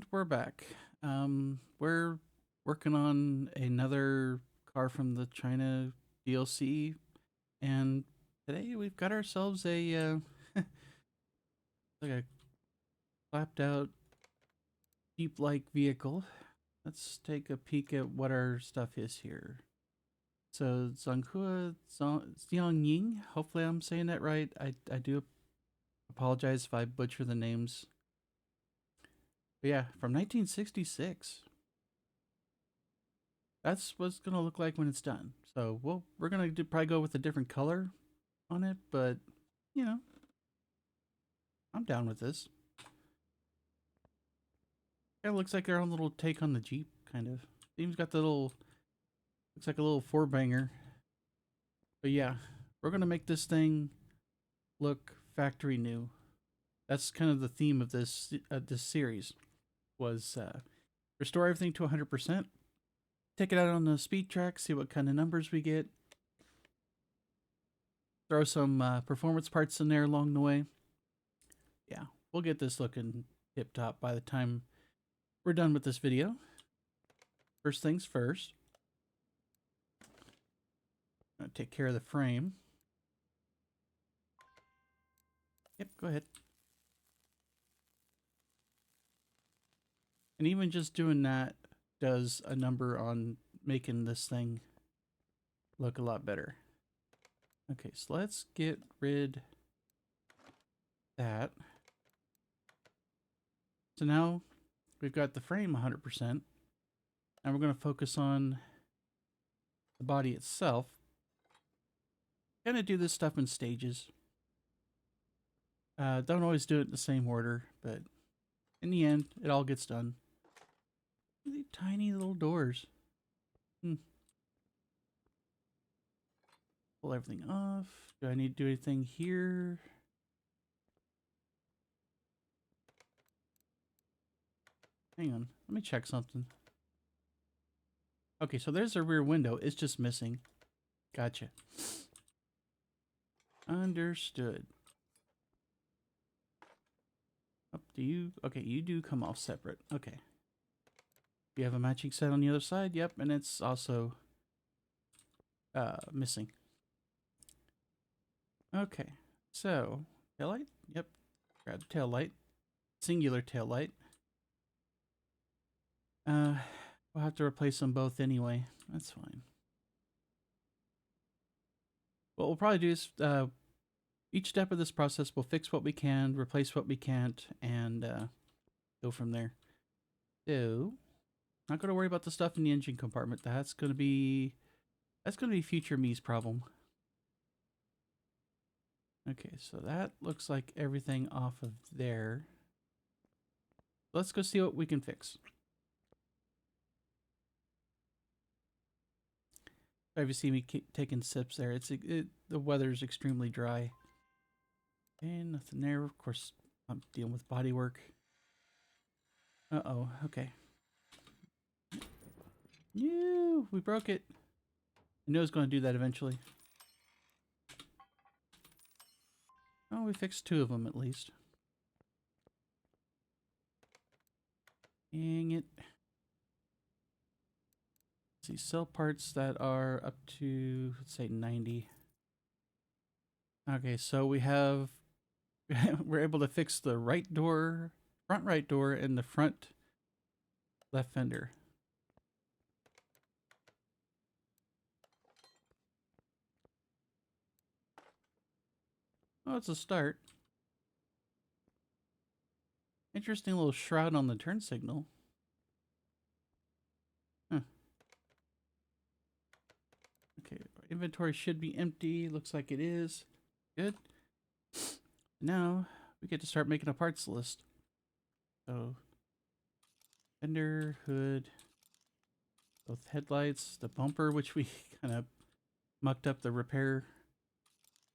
And we're back. We're working on another car from the China DLC, and today we've got ourselves a like a clapped out Jeep-like vehicle. Let's take a peek at what our stuff is here. So Zhonghua Xiongying. Hopefully I'm saying that right. I do apologize if I butcher the names. But yeah, from 1966. That's what it's gonna look like when it's done. So we're gonna probably go with a different color on it, but you know, I'm down with this. Kind of looks like their own little take on the Jeep, kind of. Steam's got the little, looks like a little four banger. But yeah, we're gonna make this thing look factory new. That's kind of the theme of this series was restore everything to 100%. Take it out on the speed track, see what kind of numbers we get. Throw some performance parts in there along the way. Yeah, we'll get this looking tip top by the time we're done with this video. First things first, I'm gonna take care of the frame. Yep, go ahead. And even just doing that does a number on making this thing look a lot better. Okay, so let's get rid of that. So now we've got the frame 100%, and we're going to focus on the body itself. Kind of do this stuff in stages. Don't always do it in the same order, but in the end, it all gets done. These tiny little doors. Pull everything off. Do I need to do anything here? Hang on, let me check something. Okay, so there's a rear window. It's just missing. Gotcha. Understood. Up to you. Okay, you do come off separate. Okay. You have a matching set on the other side. Yep, and it's also missing. Okay, so taillight. Yep, grab the taillight. Singular taillight. We'll have to replace them both anyway. That's fine. What we'll probably do is each step of this process we'll fix what we can, replace what we can't, and go from there. So, not gonna worry about the stuff in the engine compartment. That's gonna be future me's problem. Okay, so that looks like everything off of there. Let's go see what we can fix. If you see me taking sips there, the weather's extremely dry. And nothing there. Of course, I'm dealing with body work. Uh-oh, okay. No, we broke it. I knew I was going to do that eventually. Oh, we fixed two of them at least. Dang it. Let's see, sell parts that are up to, let's say, 90. Okay, so we have, we're able to fix the right door, front right door, and the front left fender. Oh, it's a start. Interesting little shroud on the turn signal. Huh. Okay, inventory should be empty. Looks like it is. Good. Now we get to start making a parts list. So, fender, hood, both headlights, the bumper, which we kind of mucked up the repair,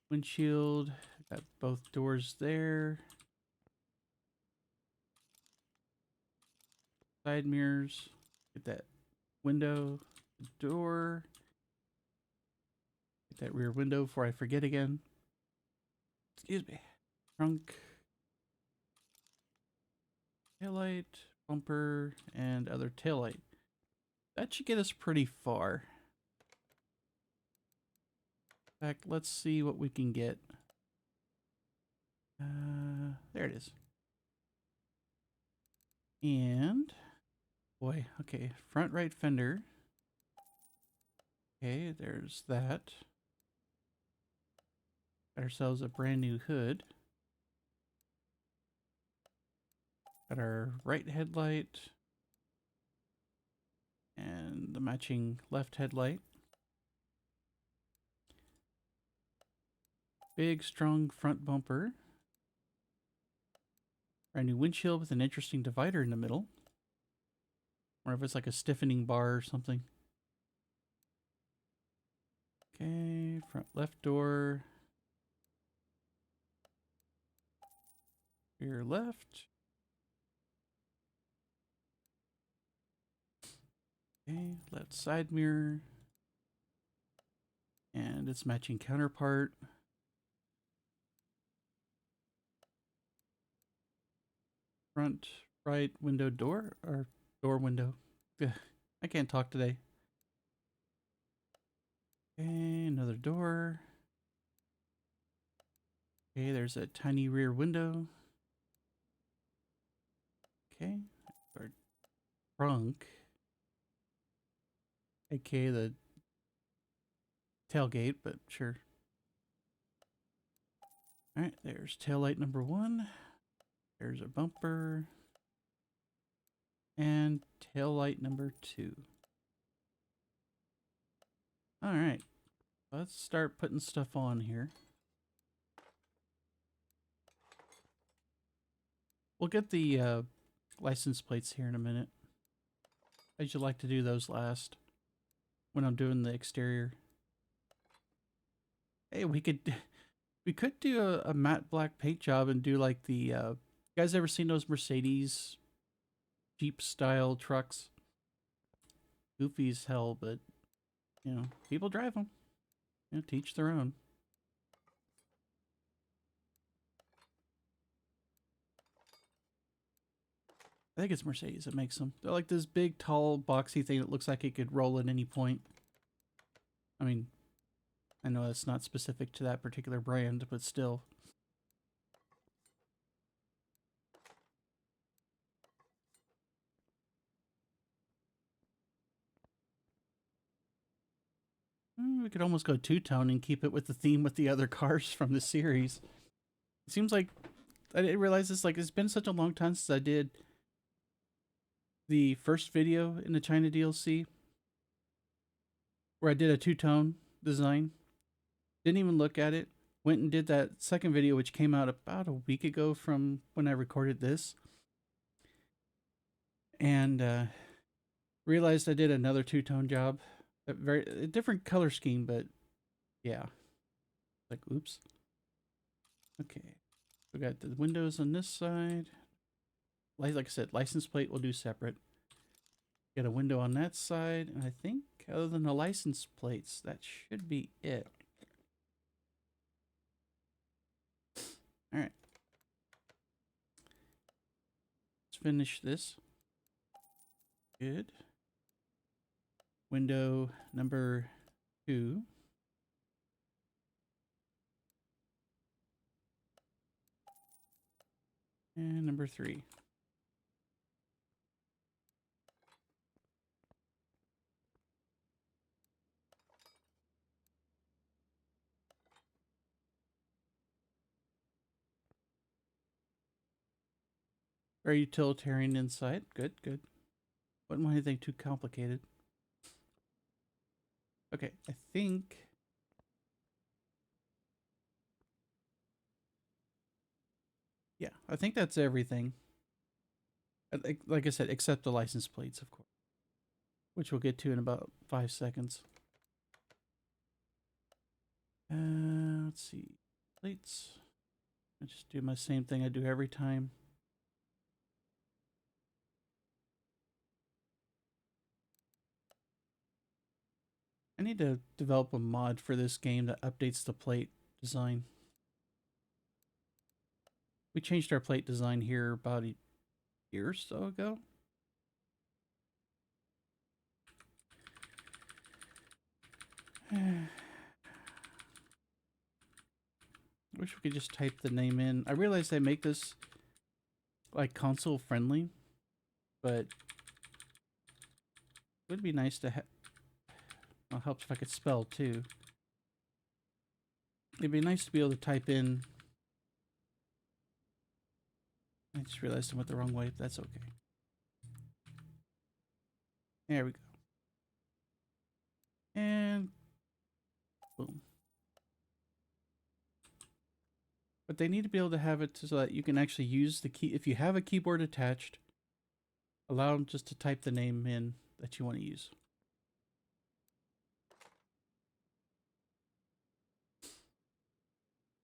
windshield, got both doors there, side mirrors, get that window, the door, get that rear window before I forget again. Excuse me. Trunk, taillight, bumper, and other taillight. That should get us pretty far. In fact, let's see what we can get. There it is. And, boy, okay, front right fender. Okay, there's that. Got ourselves a brand new hood. Got our right headlight. And the matching left headlight. Big, strong front bumper. Brand new windshield with an interesting divider in the middle. Or if it's like a stiffening bar or something. Okay, front left door. Rear left. Okay, left side mirror. And its matching counterpart. Front right window door, or door window. I can't talk today. Okay, another door. Okay, there's a tiny rear window. Okay, our trunk. aka the tailgate, but sure. Alright, there's taillight number 1. There's a bumper. And taillight number 2. Alright, let's start putting stuff on here. We'll get the license plates here in a minute. I usually like to do those last when I'm doing the exterior. Hey, we could do a matte black paint job and do like the you guys ever seen those Mercedes Jeep style trucks? Goofy as hell, but you know, people drive them. You know, teach their own. I think it's Mercedes that makes them. They're like this big, tall, boxy thing that looks like it could roll at any point. I mean, I know that's not specific to that particular brand, but still. We could almost go two-tone and keep it with the theme with the other cars from the series. It seems like I didn't realize this. Like, it's been such a long time since I did the first video in the China DLC where I did a two-tone design. Didn't even look at it. Went and did that second video, which came out about a week ago from when I recorded this. And realized I did another two-tone job. A different color scheme, but yeah. Like, oops. Okay. We got the windows on this side. Like I said, license plate we'll do separate. Got a window on that side, and I think other than the license plates, that should be it. All right. Let's finish this. Good. Window number 2. And number 3. Very utilitarian inside. Good, good. Wouldn't want anything too complicated. Okay, I think... yeah, I think that's everything. Like I said, except the license plates, of course. Which we'll get to in about 5 seconds. Let's see. Plates. I just do my same thing I do every time. I need to develop a mod for this game that updates the plate design. We changed our plate design here about a year or so ago. Wish we could just type the name in. I realize they make this like console friendly, but it would be nice to have. Well, helps if I could spell too. It'd be nice to be able to type in. I just realized I went the wrong way. That's okay. There we go. And boom. But they need to be able to have it so that you can actually use the key. If you have a keyboard attached, allow them just to type the name in that you want to use.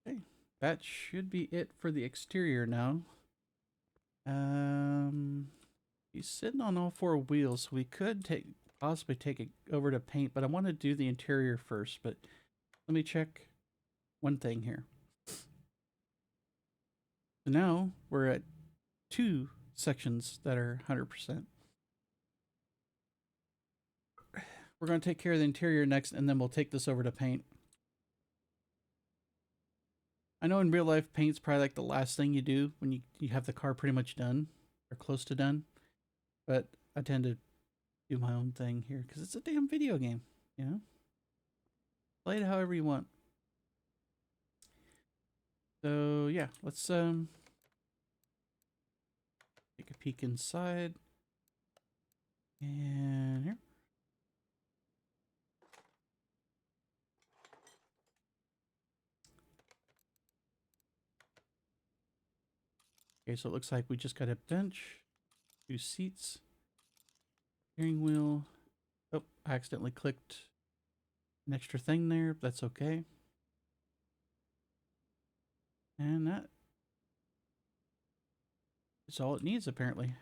Okay, that should be it for the exterior now. He's sitting on all four wheels, so we could possibly take it over to paint, but I want to do the interior first. But let me check one thing here. So now we're at 2 sections that are 100%. We're going to take care of the interior next, and then we'll take this over to paint. I know in real life, paint's probably like the last thing you do when you have the car pretty much done or close to done. But I tend to do my own thing here because it's a damn video game, you know? Play it however you want. So yeah, let's take a peek inside. And here. Okay, so it looks like we just got a bench, 2 seats, steering wheel. Oh, I accidentally clicked an extra thing there. That's okay. And that is all it needs, apparently.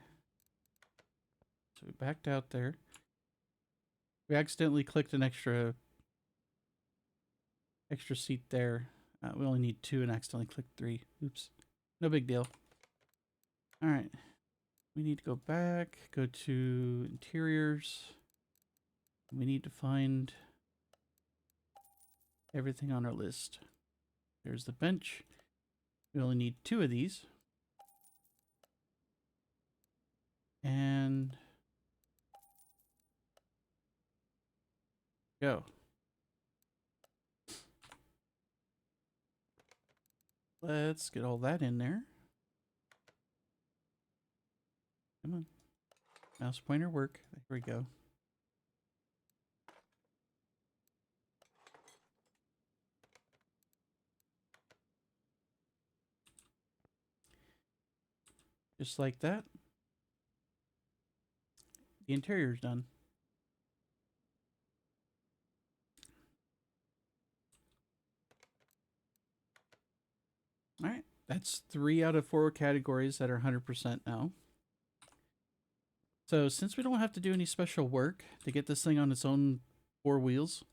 So we backed out there. We accidentally clicked an extra seat there. We only need 2 and accidentally clicked 3. Oops. No big deal. All right. We need to go back, go to interiors. We need to find everything on our list. There's the bench. We only need 2 of these. And go. Let's get all that in there. Come on. Mouse pointer work. There we go. Just like that. The interior's done. All right. That's 3 out of 4 categories that are 100% now. So since we don't have to do any special work to get this thing on its own 4 wheels,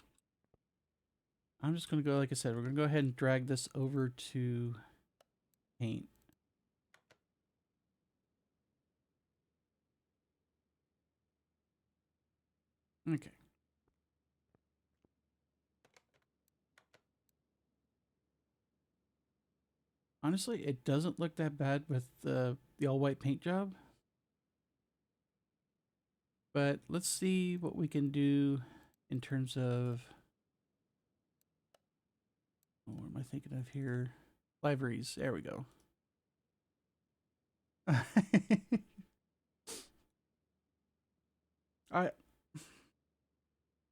I'm just going to go, like I said, we're going to go ahead and drag this over to paint. Okay. Honestly, it doesn't look that bad with the all-white paint job. But let's see what we can do in terms of... What am I thinking of here? Liveries. There we go.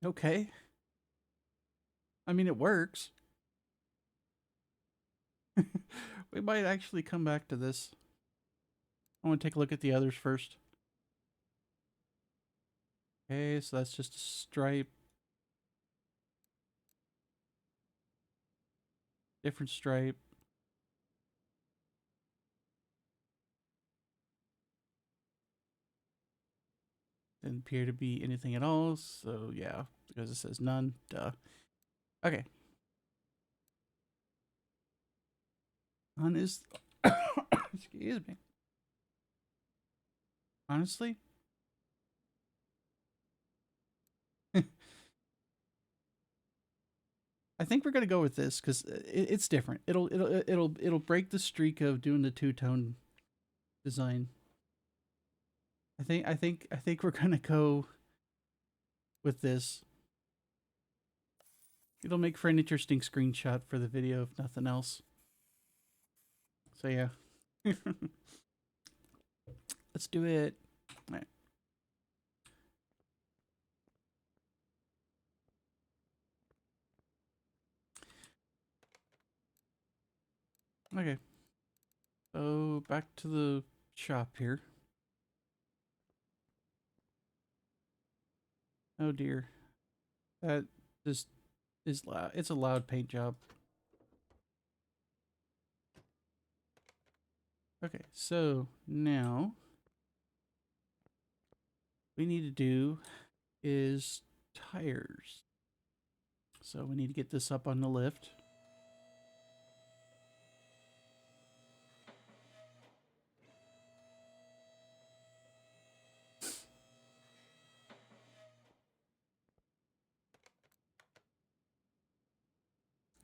Okay. I mean, it works. We might actually come back to this. I want to take a look at the others first. Okay, so that's just a stripe. Different stripe. Didn't appear to be anything at all, so yeah, because it says none. Duh. Okay. Excuse me. Honestly, I think we're gonna go with this because it's different. It'll break the streak of doing the two-tone design. I think we're gonna go with this. It'll make for an interesting screenshot for the video, if nothing else. So yeah, let's do it. All right. Okay. So back to the shop here. Oh dear, that just is loud. It's a loud paint job. Okay, so now we need to do is tires. So we need to get this up on the lift.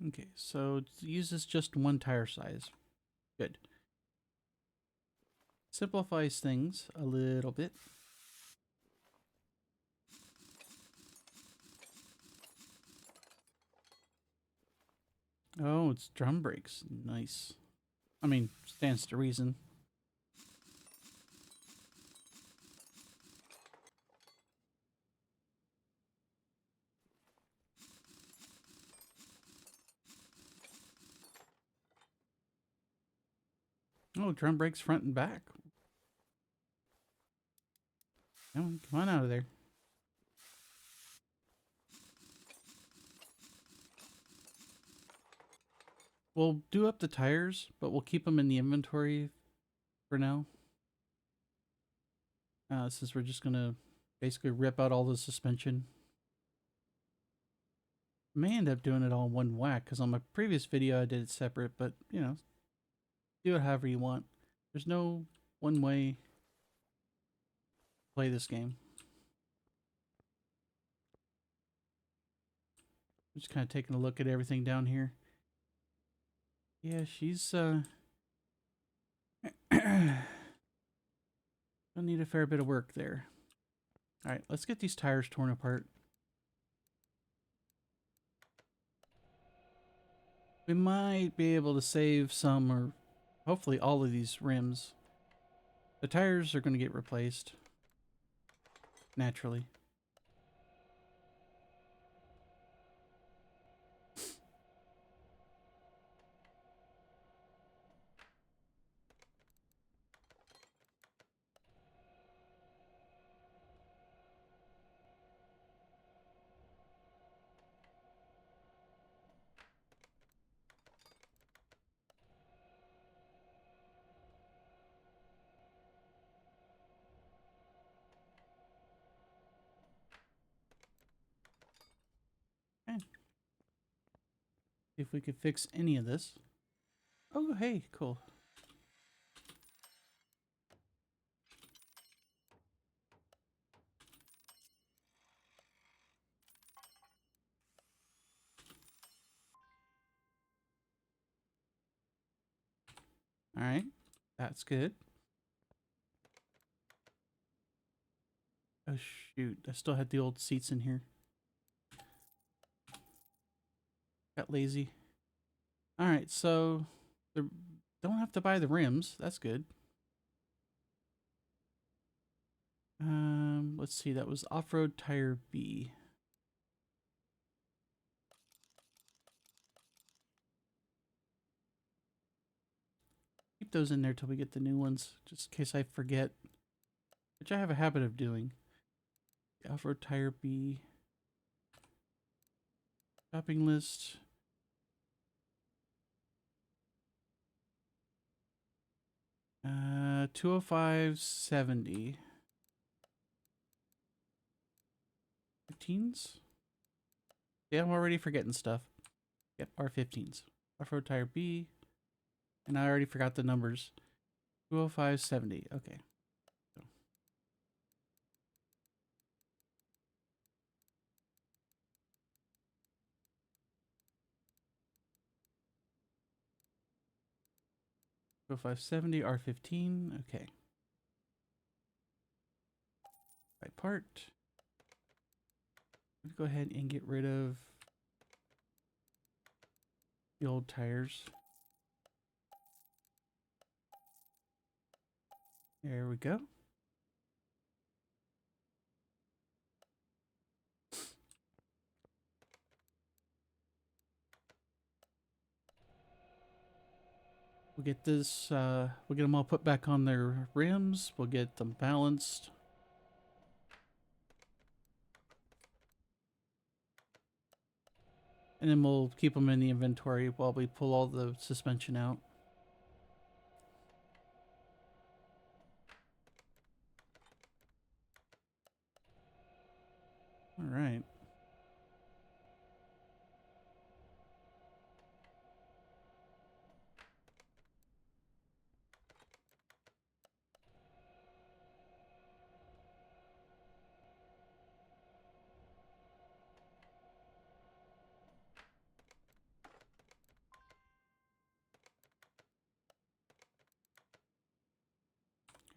Okay, so it uses just one tire size. Good. Simplifies things a little bit. Oh, it's drum brakes. Nice. I mean, stands to reason. Oh, drum brakes front and back. Come on out of there. We'll do up the tires, but we'll keep them in the inventory for now. Since we're just gonna basically rip out all the suspension. May end up doing it all in one whack, because on my previous video I did it separate, but you know, do it however you want. There's no one way to play this game. I'm just kind of taking a look at everything down here. Yeah, she's gonna need a fair bit of work there. Alright, let's get these tires torn apart. We might be able to save some, or hopefully all of these rims. The tires are going to get replaced. Naturally. Okay. See if we could fix any of this. Oh, hey, cool. Alright, that's good. Oh shoot, I still had the old seats in here. Got lazy. Alright, so don't have to buy the rims. That's good. Let's see, that was off-road tire B. Keep those in there till we get the new ones, just in case I forget. Which I have a habit of doing. Off-road tire B. Shopping list. $205.70. 15s? Yeah, I'm already forgetting stuff. Yep, R15s. Off-road tire B. And I already forgot the numbers. 205.70. Okay. 0570 R15. Okay. By part. Let's go ahead and get rid of the old tires. There we go. We'll get this, we'll get them all put back on their rims. We'll get them balanced. And then we'll keep them in the inventory while we pull all the suspension out. All right.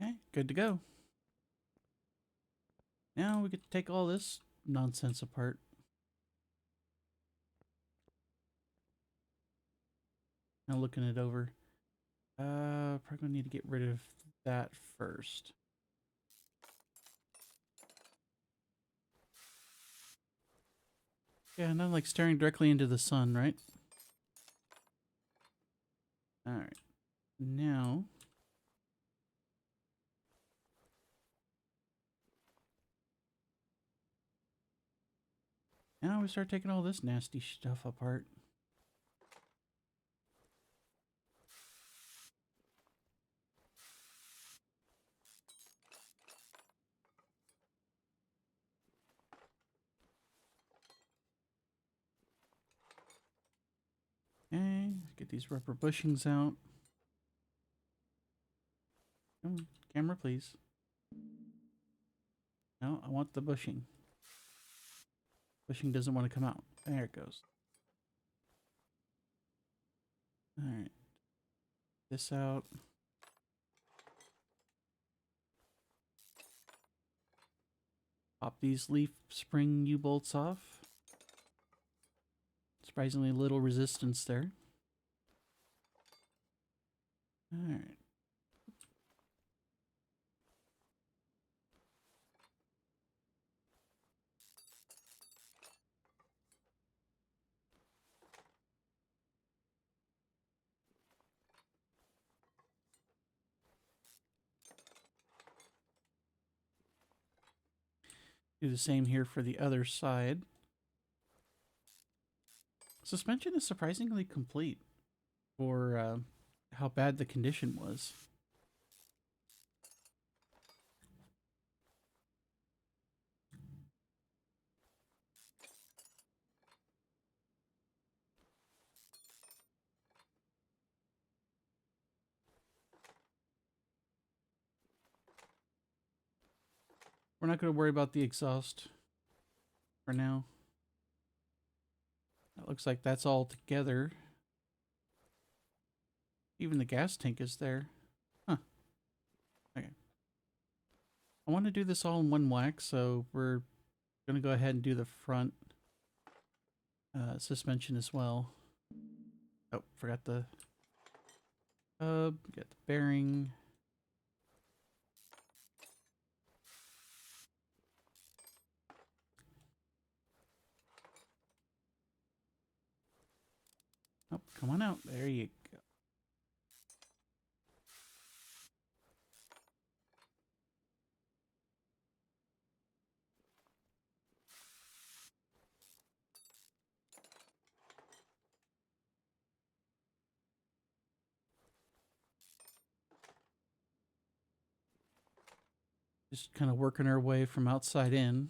Okay, good to go. Now we get to take all this nonsense apart. Now looking it over. Probably gonna need to get rid of that first. Yeah, not like staring directly into the sun, right? Alright. Now we start taking all this nasty stuff apart. Okay, get these rubber bushings out. Come on, camera, please. No, I want the bushing. Bushing doesn't want to come out. There it goes. Alright. This out. Pop these leaf spring U-bolts off. Surprisingly little resistance there. Alright. Do the same here for the other side. Suspension is surprisingly complete for how bad the condition was. We're not going to worry about the exhaust for now. It looks like that's all together. Even the gas tank is there. Huh. Okay. I want to do this all in one whack, so we're going to go ahead and do the front suspension as well. Oh, forgot the hub. Got the bearing. Oh, come on out. There you go. Just kind of working our way from outside in.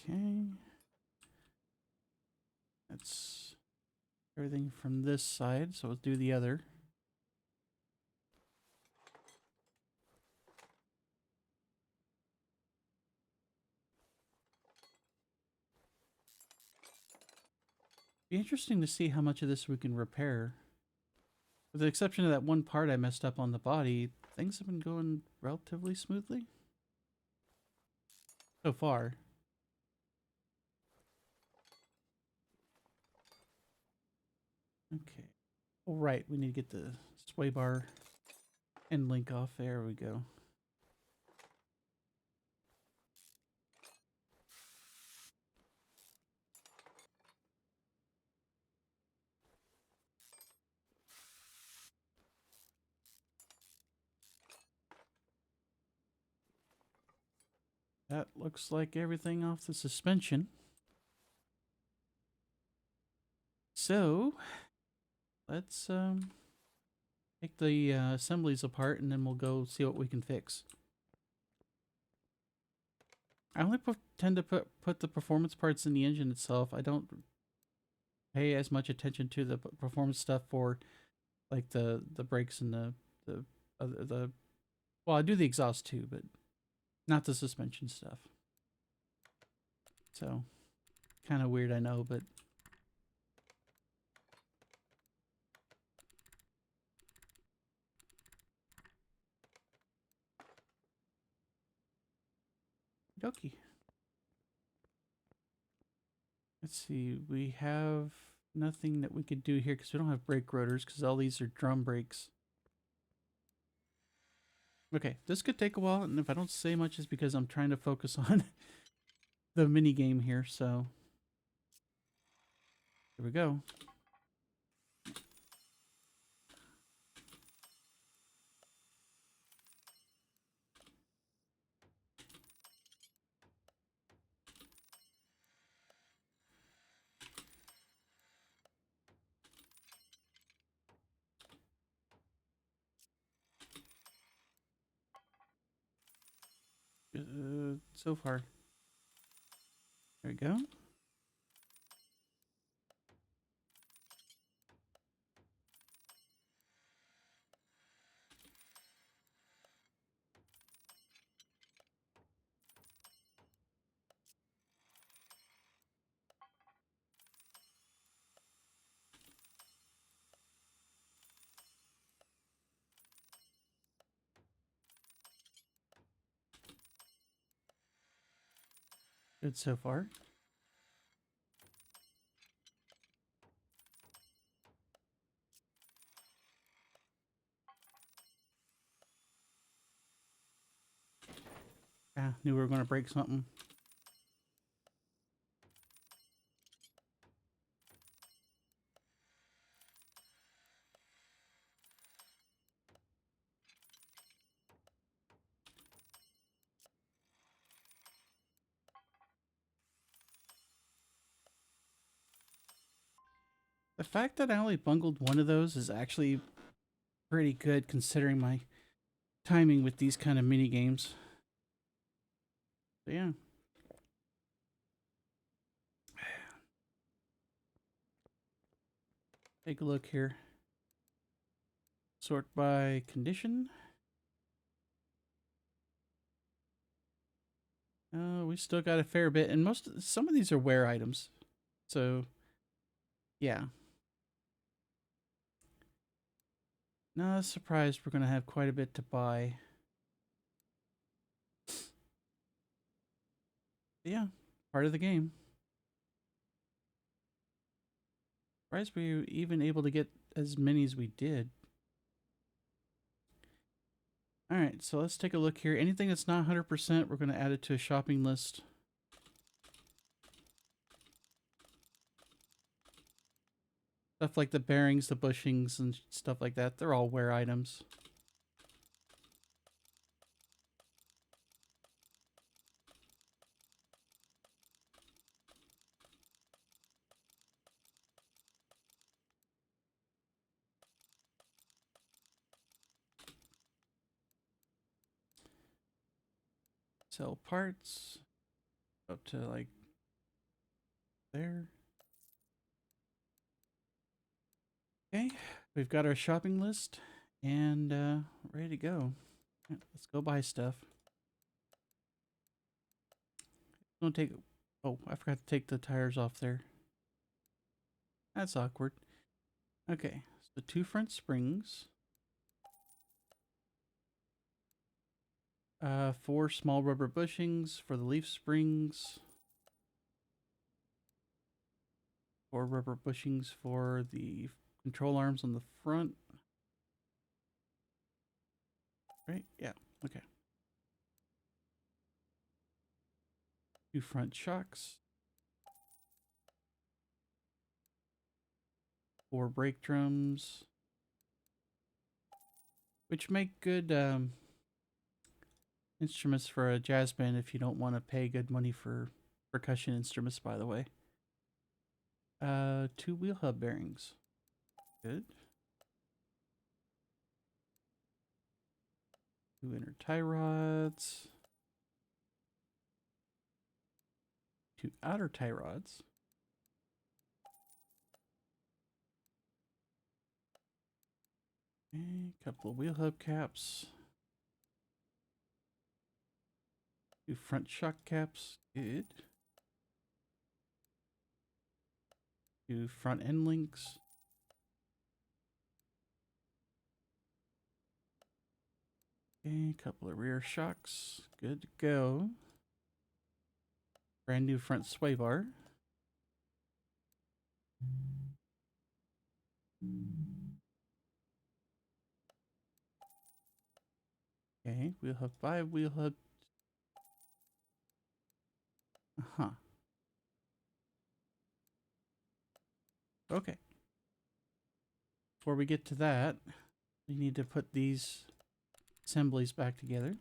Okay. That's everything from this side, so let's do the other. Be interesting to see how much of this we can repair. With the exception of that one part I messed up on the body, things have been going relatively smoothly so far. Okay. All right, we need to get the sway bar and link off. There we go. That looks like everything off the suspension. So, let's take the assemblies apart and then we'll go see what we can fix. I only tend to put the performance parts in the engine itself. I don't pay as much attention to the performance stuff for like the brakes and the well, I do the exhaust too, but not the suspension stuff. So, kind of weird, I know, but okie. Let's see. We have nothing that we could do here because we don't have brake rotors because all these are drum brakes. Okay, this could take a while, and if I don't say much, it's because I'm trying to focus on the mini game here. So here we go. So far, there we go. Good so far. Yeah, knew we were going to break something. The fact that I only bungled one of those is actually pretty good considering my timing with these kind of mini games. So yeah. Take a look here. Sort by condition. We still got a fair bit, and some of these are wear items. So, yeah. Not surprised we're gonna have quite a bit to buy. But yeah, part of the game. Surprised we were even able to get as many as we did. Alright, so let's take a look here. Anything that's not 100%, we're going to add it to a shopping list. Stuff like the bearings, the bushings, and stuff like that. They're all wear items. Sell parts. Up to like there. Okay, we've got our shopping list and ready to go. Yeah, let's go buy stuff. Don't take. Oh, I forgot to take the tires off there. That's awkward. Okay, so 2 front springs. 4 small rubber bushings for the leaf springs. 4 rubber bushings for the control arms on the front. Right? Yeah. Okay. 2 front shocks. 4 brake drums. Which make good instruments for a jazz band if you don't want to pay good money for percussion instruments, by the way. 2 wheel hub bearings. Good. 2 inner tie rods. 2 outer tie rods. A couple of wheel hub caps. 2 front shock caps. Good. 2 front end links. A couple of rear shocks. Good to go. Brand new front sway bar. Okay, wheel hub 5, wheel hub. Uh-huh. Okay. Before we get to that, we need to put these assemblies back together.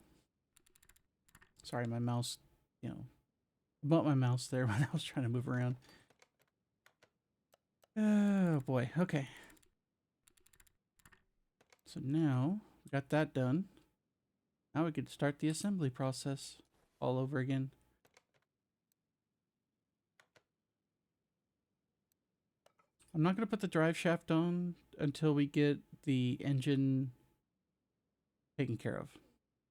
Sorry, my mouse, bumped my mouse there when I was trying to move around. Oh boy, okay. So now we got that done. Now we can start the assembly process all over again. I'm not going to put the drive shaft on until we get the engine taken care of.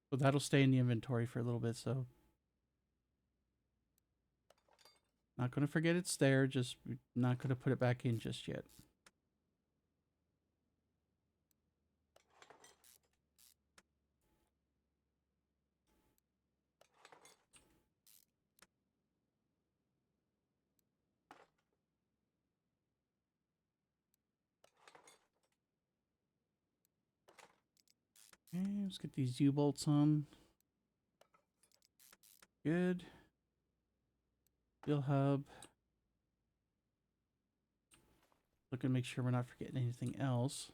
So that'll stay in the inventory for a little bit, so not going to forget it's there, just not going to put it back in just yet. Okay, let's get these U-bolts on. Good. Wheel hub. Looking to make sure we're not forgetting anything else.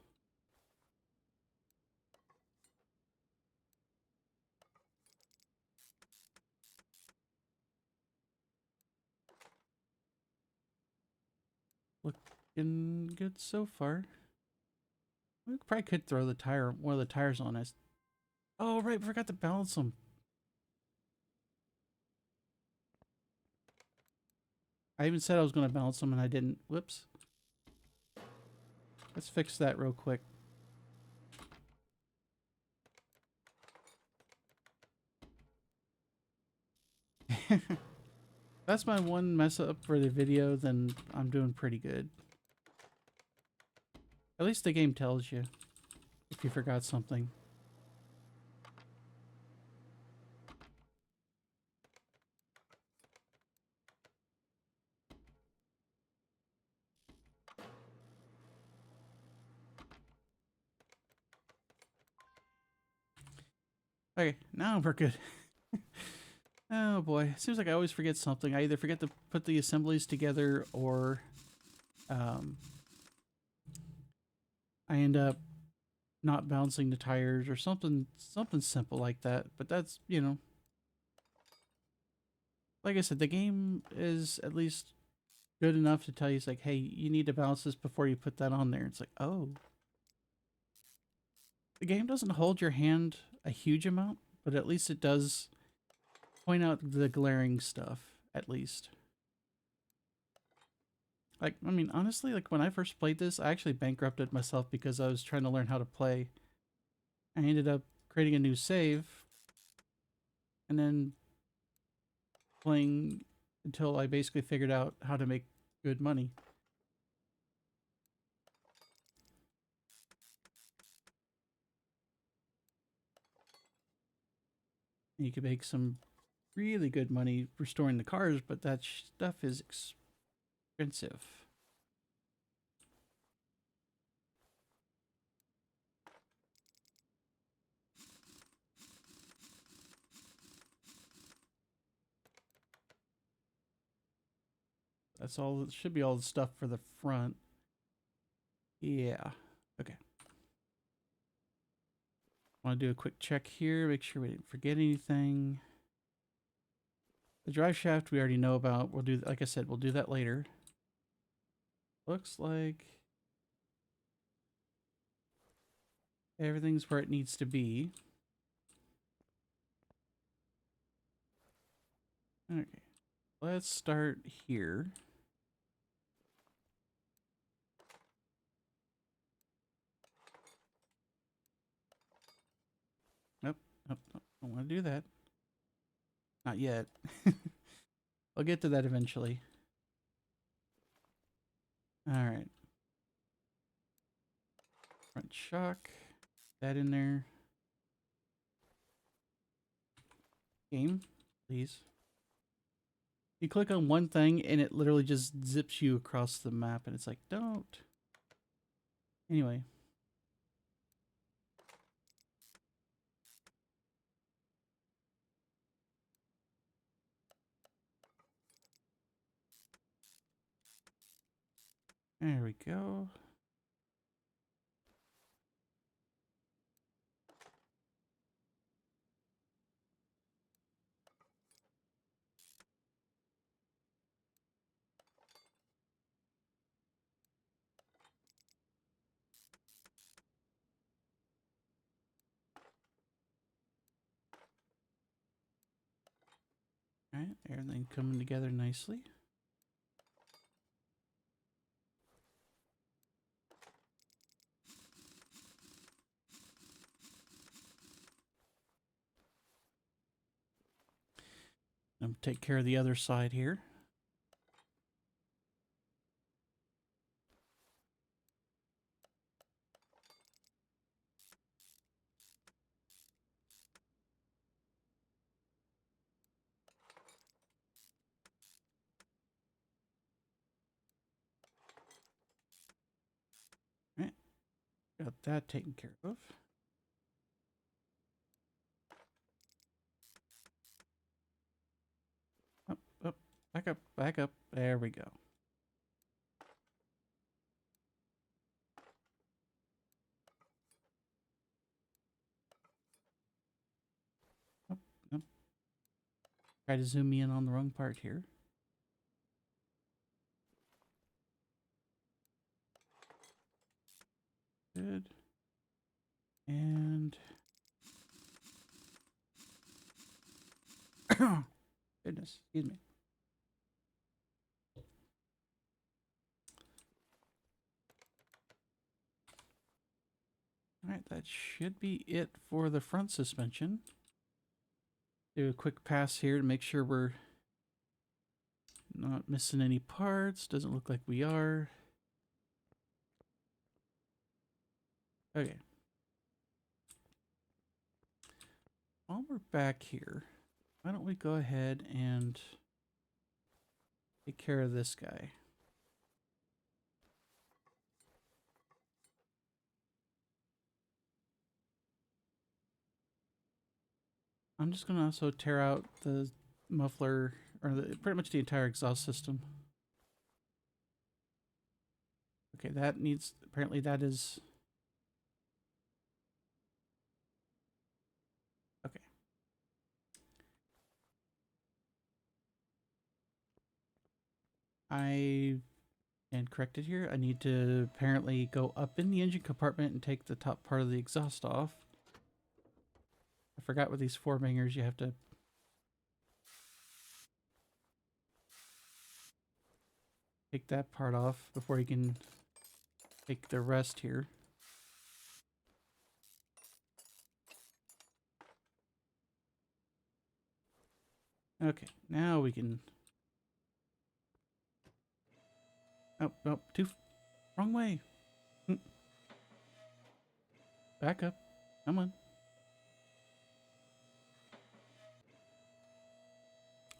Looking good so far. We probably could throw one of the tires on us. Oh, right, we forgot to balance them. I even said I was going to balance them and I didn't. Whoops. Let's fix that real quick. That's my one mess up for the video, then I'm doing pretty good. At least the game tells you if you forgot something. Okay, now we're good. Oh boy, seems like I always forget something. I either forget to put the assemblies together or I end up not balancing the tires or something simple like that. But that's, like I said, the game is at least good enough to tell you, it's like, hey, you need to balance this before you put that on there. It's like, oh. The game doesn't hold your hand a huge amount, but at least it does point out the glaring stuff, at least. Like, I mean, honestly, like when I first played this, I actually bankrupted myself because I was trying to learn how to play. I ended up creating a new save and then playing until I basically figured out how to make good money. You can make some really good money restoring the cars, but that stuff is expensive. That's all. It should be all the stuff for the front. Yeah. Okay. Want to do a quick check here, make sure we didn't forget anything. The drive shaft we already know about. We'll do, like I said, we'll do that later. Looks like everything's where it needs to be. Okay. Let's start here. Nope, nope, nope. Don't want to do that. Not yet. I'll get to that eventually. All right. Front shock. That in there. Game, please. You click on one thing and it literally just zips you across the map and it's like, don't. Anyway. There we go. All right, everything coming together nicely. I'm gonna take care of the other side here. All right, got that taken care of. Up, up, back up, back up. There we go. Up, up. Try to zoom in on the wrong part here. Good. And goodness, excuse me. All right, that should be it for the front suspension. Do a quick pass here to make sure we're not missing any parts. Doesn't look like we are. Okay. While we're back here, why don't we go ahead and take care of this guy. I'm just going to also tear out the muffler, or pretty much the entire exhaust system. Okay, that needs, apparently that is... Okay. I stand corrected here. I need to apparently go up in the engine compartment and take the top part of the exhaust off. I forgot with these four bangers you have to take that part off before you can take the rest here. Okay, now we can... Oh, oh, wrong way. Back up. Come on.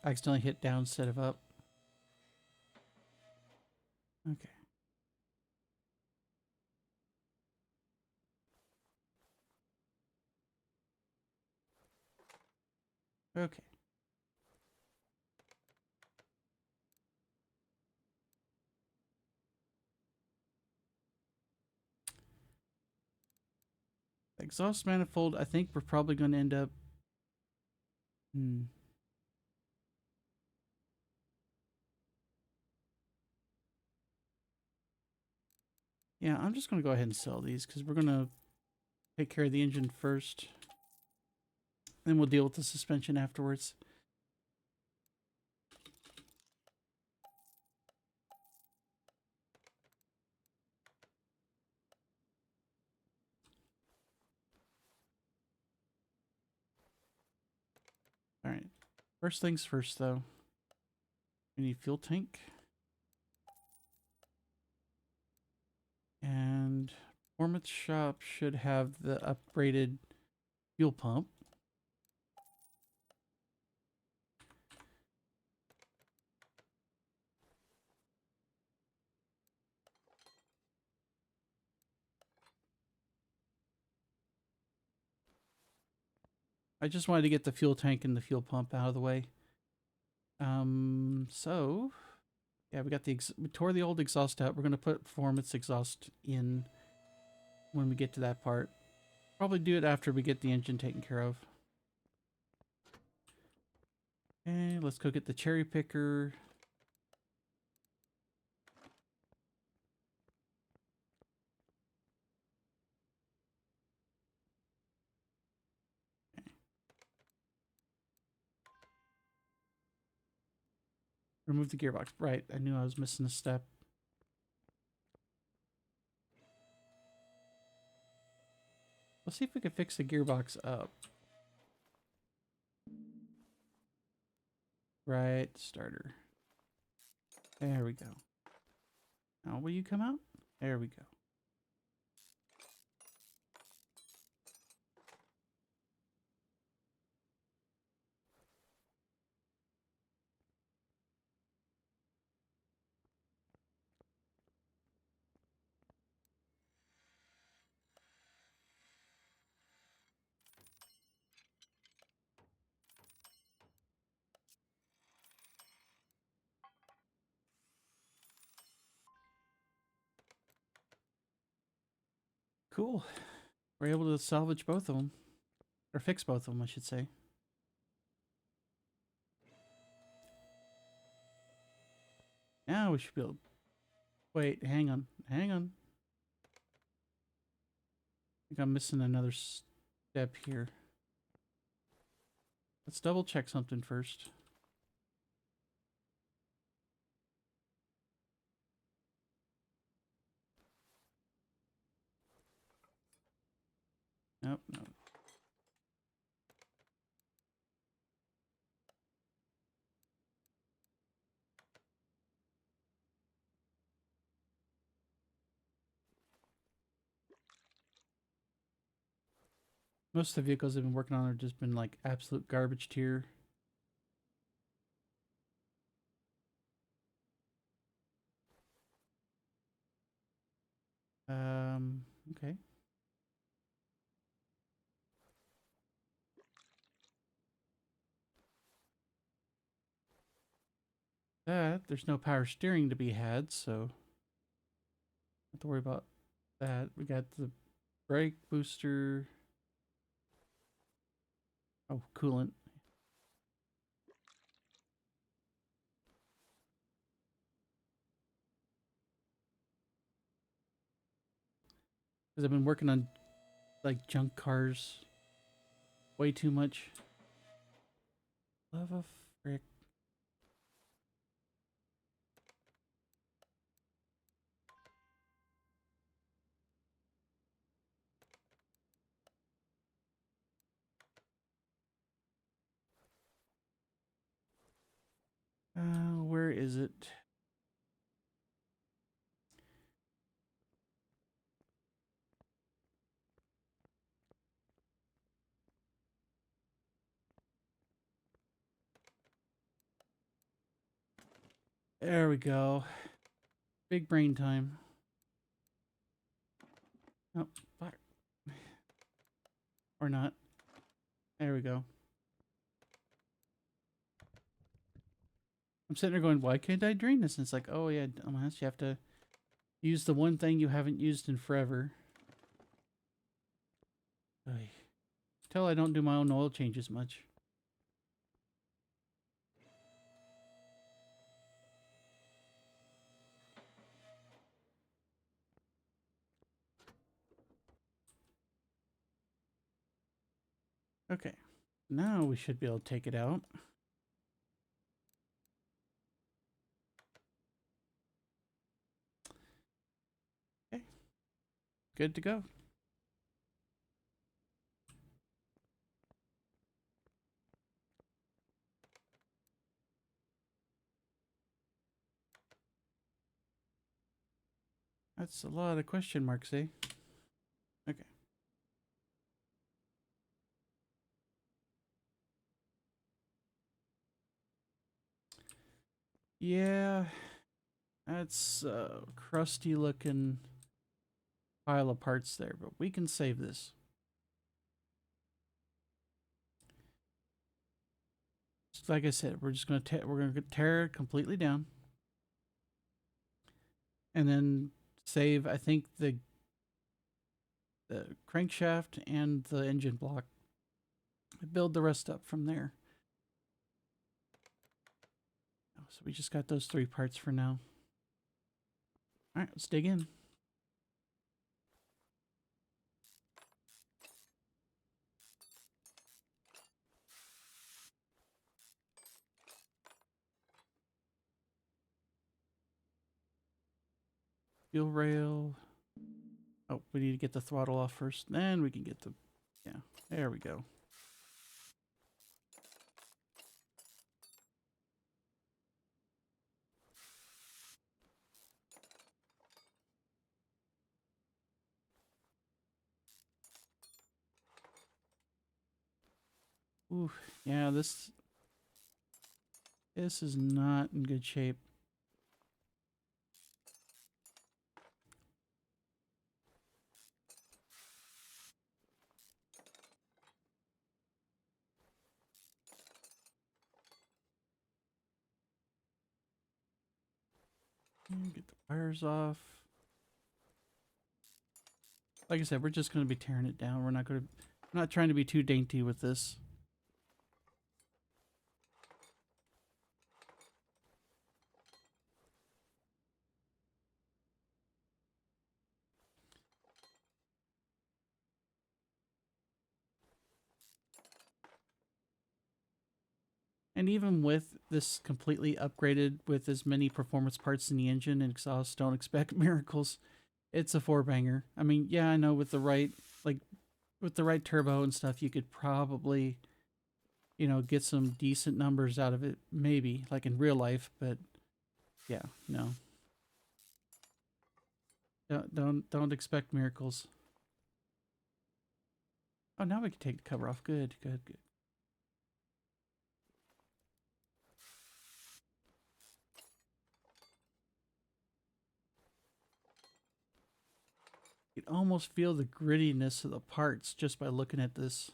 accidentally hit down instead of up. Okay. Okay. Exhaust manifold, I think we're probably going to end up... Yeah, I'm just going to go ahead and sell these because we're going to take care of the engine first. Then we'll deal with the suspension afterwards. All right. First things first, though. We need fuel tank. And performance shop should have the upgraded fuel pump. I just wanted to get the fuel tank and the fuel pump out of the way. So yeah, we tore the old exhaust out. We're gonna put performance exhaust in when we get to that part. Probably do it after we get the engine taken care of. Okay, let's go get the cherry picker. Remove the gearbox. Right, I knew I was missing a step. Let's see if we can fix the gearbox up. Right, starter. There we go. Now will you come out? There we go. Cool. We're able to salvage both of them. Or fix both of them, I should say. Now we should be able... Wait, hang on. Hang on. I think I'm missing another step here. Let's double check something first. Nope, no. Most of the vehicles I've been working on have just been like absolute garbage tier. Okay. There's no power steering to be had, so don't have to worry about that. We got the brake booster. Oh, coolant. Because I've been working on like junk cars way too much. Love a frick. Where is it? There we go. Big brain time. Oh, fuck. Or not. There we go. I'm sitting there going, why can't I drain this? And it's like, oh yeah, dumbass, you have to use the one thing you haven't used in forever. Ay. Tell I don't do my own oil changes much. Okay, now we should be able to take it out. Okay, good to go. That's a lot of question marks, eh? Okay. Yeah, that's a crusty looking pile of parts there, but we can save this. Like I said, we're just gonna tear it completely down, and then save. I think the crankshaft and the engine block. Build the rest up from there. So we just got those 3 parts for now. All right, let's dig in. Fuel rail. Oh, we need to get the throttle off first. Then we can get the... Yeah, there we go. Ooh, yeah, this is not in good shape. Get the wires off. Like I said, we're just going to be tearing it down. We're not trying to be too dainty with this. And even with this completely upgraded with as many performance parts in the engine and exhaust, don't expect miracles. It's a 4-banger. I mean, yeah, I know with the right turbo and stuff, you could probably, get some decent numbers out of it, maybe, like in real life, but yeah, no. Don't expect miracles. Oh, now we can take the cover off. Good, good, good. You can almost feel the grittiness of the parts just by looking at this.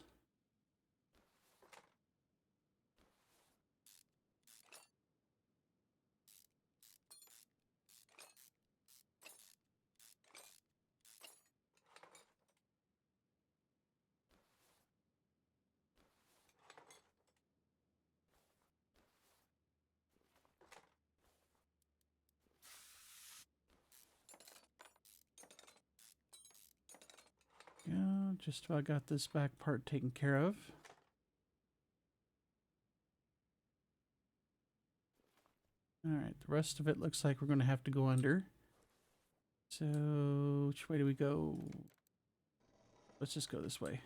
Yeah, just about got this back part taken care of. All right, the rest of it looks like we're going to have to go under. So, which way do we go? Let's just go this way.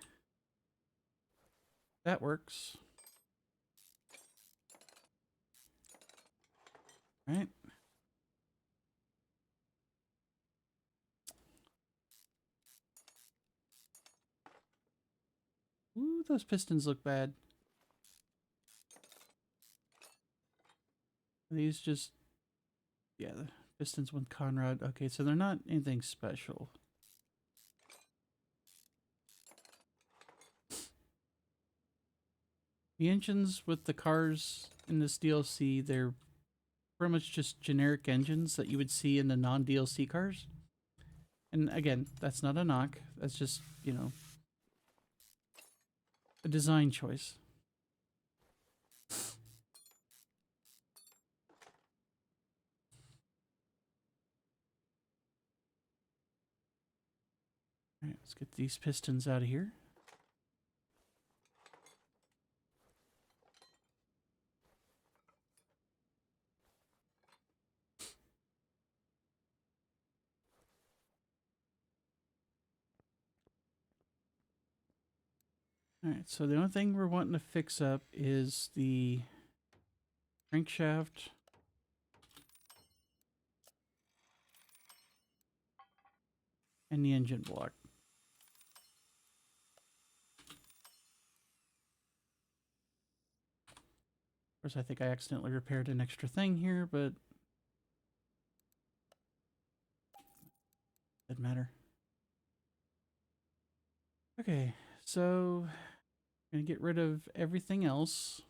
That works. All right. Ooh, those pistons look bad. These just Yeah, the pistons with Conrad. Okay, so they're not anything special. The engines with the cars in this DLC, they're pretty much just generic engines that you would see in the non-DLC cars. And again, that's not a knock. That's just, you know, a design choice. All right, let's get these pistons out of here. All right, so the only thing we're wanting to fix up is the crankshaft and the engine block. Of course, I think I accidentally repaired an extra thing here, but it doesn't matter. Okay, so I'm gonna get rid of everything else.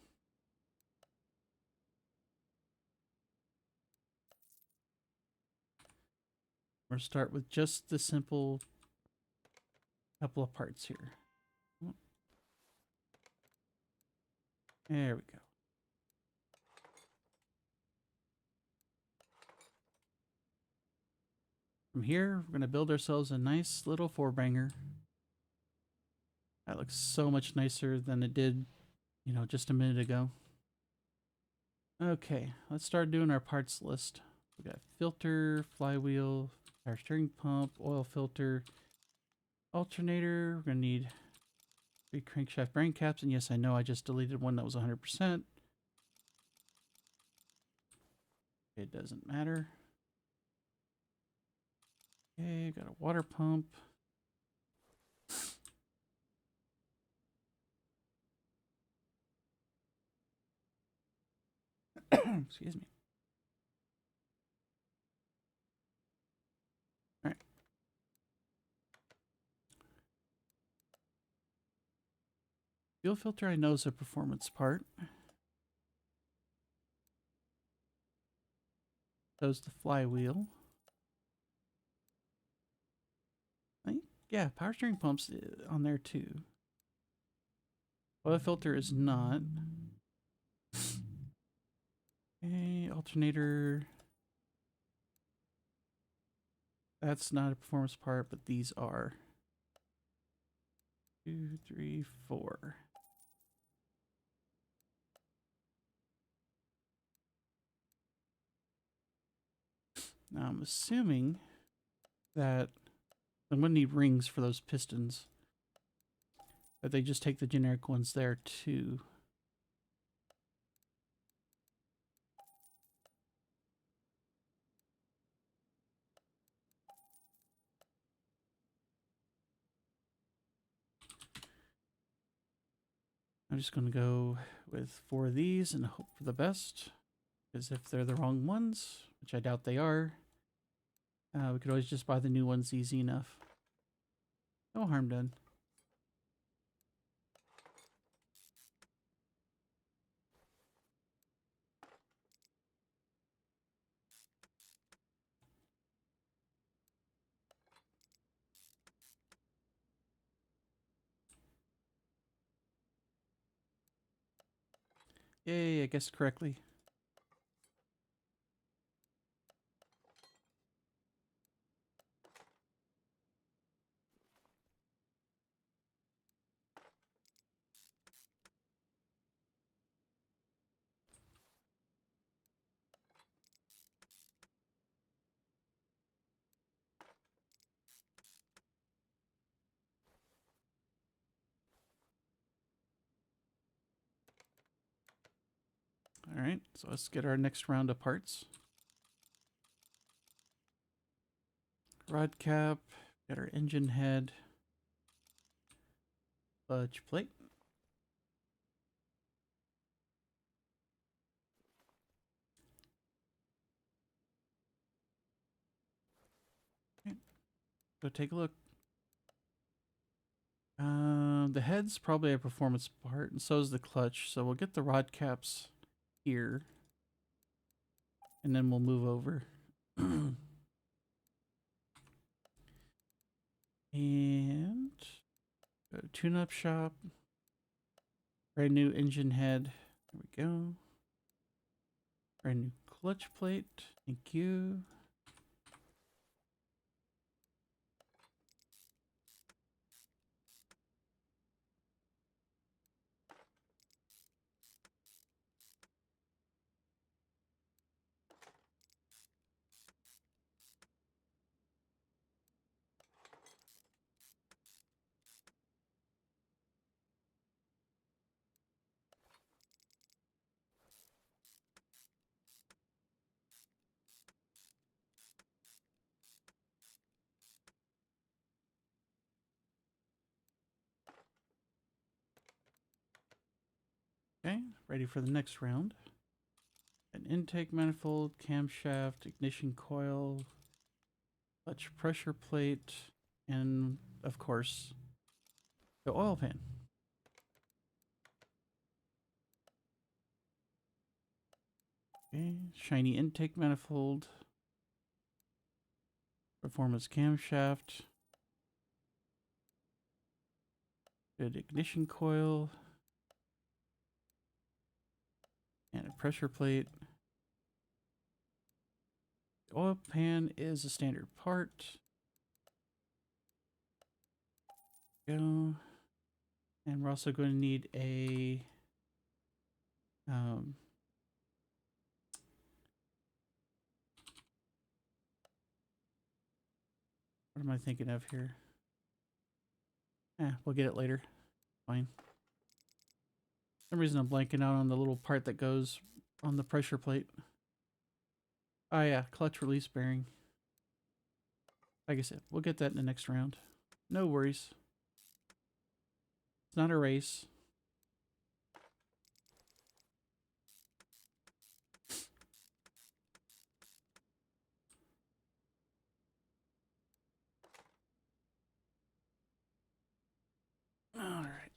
We're gonna start with just the simple couple of parts here. There we go. From here, we're gonna build ourselves a nice little four-banger. That looks so much nicer than it did, you know, just a minute ago. Okay, let's start doing our parts list. We got filter, flywheel, power steering pump, oil filter, alternator. We're gonna need 3 crankshaft bearing caps, and yes, I know I just deleted one that was 100%. It doesn't matter. Okay, got a water pump. Excuse me. All right. Fuel filter I know is a performance part. So's the flywheel. I think, yeah, power steering pump's on there too. Oil filter is not. Okay, alternator. That's not a performance part, but these are. 2, 3, 4. Now I'm assuming that I'm going to need rings for those pistons. But they just take the generic ones there too. I'm just going to go with 4 of these and hope for the best. Because if they're the wrong ones, which I doubt they are, we could always just buy the new ones easy enough. No harm done. Yay, I guessed correctly. All right, so let's get our next round of parts. Rod cap, got our engine head, fudge plate. So take a look. The head's probably a performance part, and so is the clutch. So we'll get the rod caps here, and then we'll move over. And go to tune-up shop. Brand new engine head. There we go. Brand new clutch plate. Thank you. Okay, ready for the next round. An intake manifold, camshaft, ignition coil, clutch pressure plate, and of course, the oil pan. Okay, shiny intake manifold, performance camshaft, good ignition coil, and a pressure plate. The oil pan is a standard part. Go. And we're also going to need a what am I thinking of here? We'll get it later. Fine. For some reason I'm blanking out on the little part that goes on the pressure plate. Oh yeah, clutch release bearing. Like I said, we'll get that in the next round. No worries. It's not a race. Alright.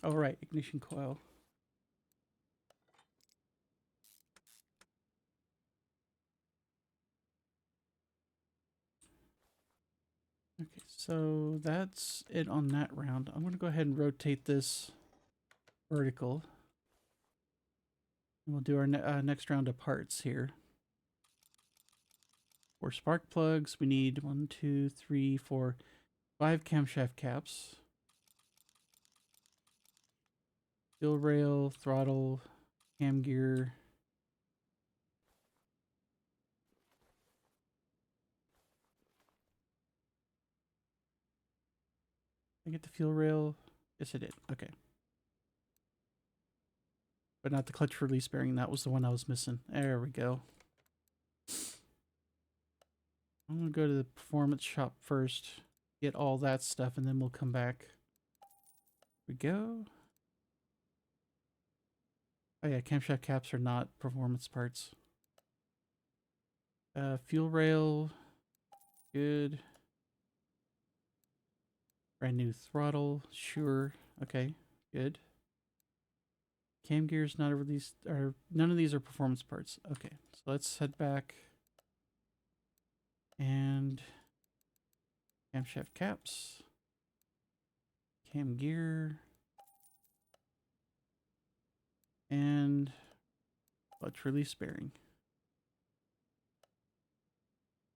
Alright, ignition coil. Okay, so that's it on that round. I'm going to go ahead and rotate this vertical. And we'll do our next round of parts here. For spark plugs, we need 1, 2, 3, 4, 5 camshaft caps. Fuel rail, throttle, cam gear. Did I get the fuel rail? Yes, I did. Okay. But not the clutch release bearing. That was the one I was missing. There we go. I'm going to go to the performance shop first. Get all that stuff, and then we'll come back. Here we go. Oh yeah, camshaft caps are not performance parts. Fuel rail. Good. Brand new throttle. Sure. Okay. Good. Cam gear is not a release, or none of these are performance parts. Okay, so let's head back. And camshaft caps. Cam gear. And clutch release bearing.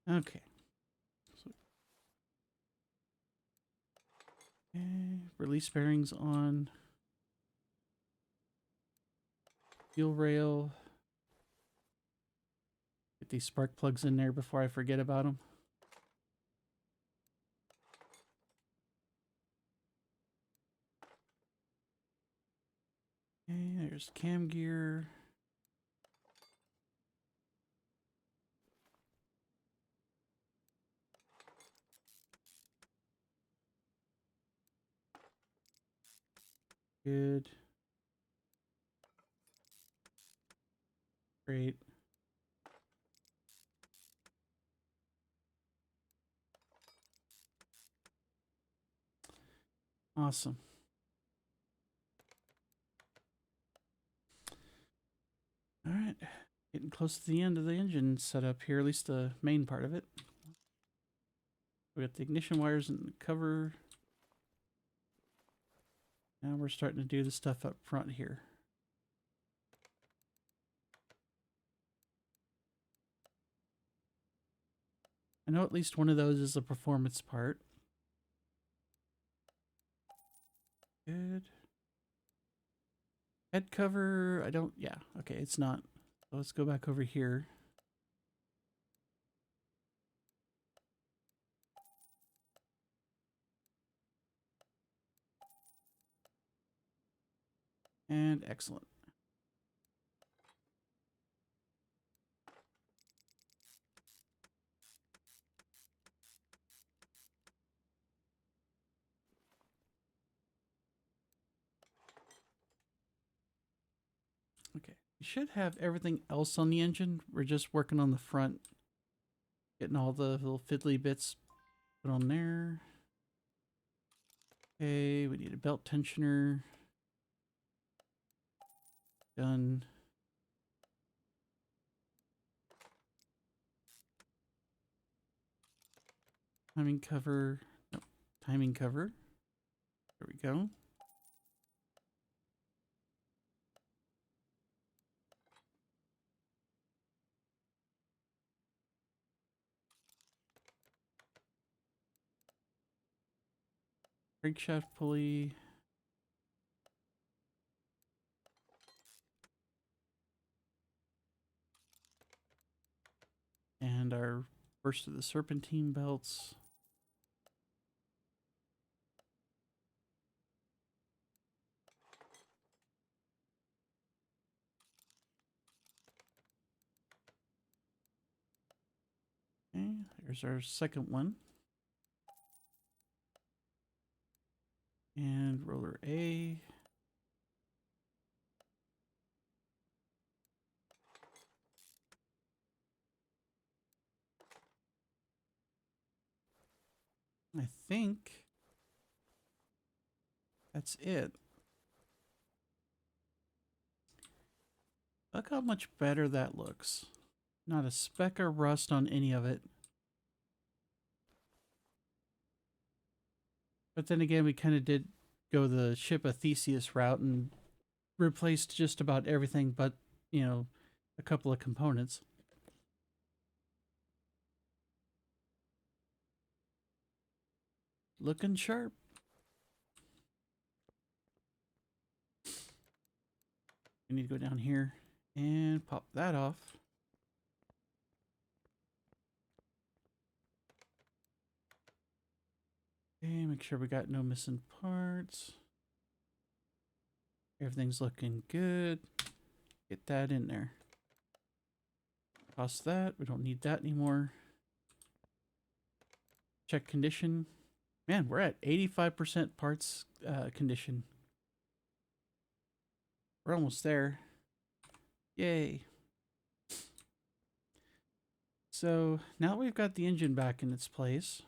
Okay. So, okay. Release bearings on. Fuel rail. Get these spark plugs in there before I forget about them. Okay, there's cam gear. Good. Great. Awesome. All right. Getting close to the end of the engine setup here, at least the main part of it. We got the ignition wires and the cover. Now we're starting to do the stuff up front here. I know at least one of those is a performance part. Good. Head cover, I don't, yeah, okay, it's not. So let's go back over here. And excellent. Okay, we should have everything else on the engine. We're just working on the front, getting all the little fiddly bits put on there. Okay, we need a belt tensioner. Done. Timing cover. Nope. Timing cover. There we go. Crankshaft pulley. And our first of the serpentine belts. Okay, there's our second one. And roller A. I think that's it. Look how much better that looks. Not a speck of rust on any of it. But then again, we kind of did go the ship of Theseus route and replaced just about everything but, you know, a couple of components. Looking sharp. We need to go down here and pop that off. Okay, make sure we got no missing parts. Everything's looking good. Get that in there. Toss that. We don't need that anymore. Check condition. Man, we're at 85% parts condition. We're almost there. Yay. So now we've got the engine back in its place.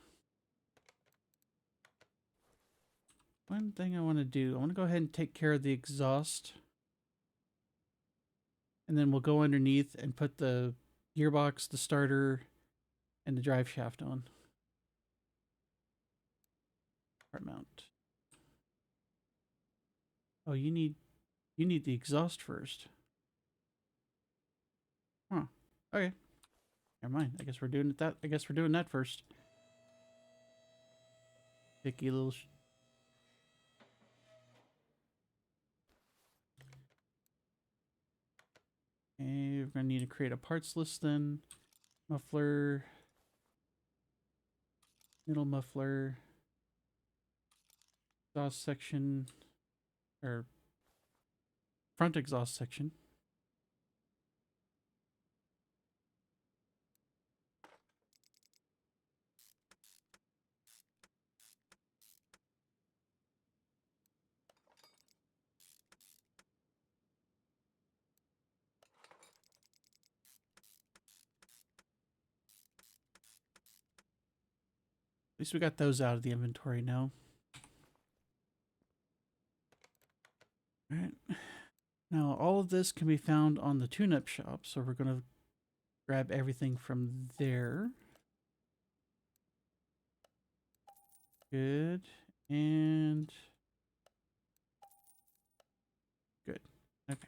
One thing I want to do, I want to go ahead and take care of the exhaust. And then we'll go underneath and put the gearbox, the starter, and the drive shaft on. Part mount. Oh, you need the exhaust first. Huh. Okay. Never mind. I guess we're doing that. I guess we're doing that first. Picky little. Okay, we're gonna need to create a parts list then. Muffler. Middle muffler. Exhaust section. Or front exhaust section. At least we got those out of the inventory now. All right. Now, all of this can be found on the tune-up shop, so we're going to grab everything from there. Good. And good. Okay.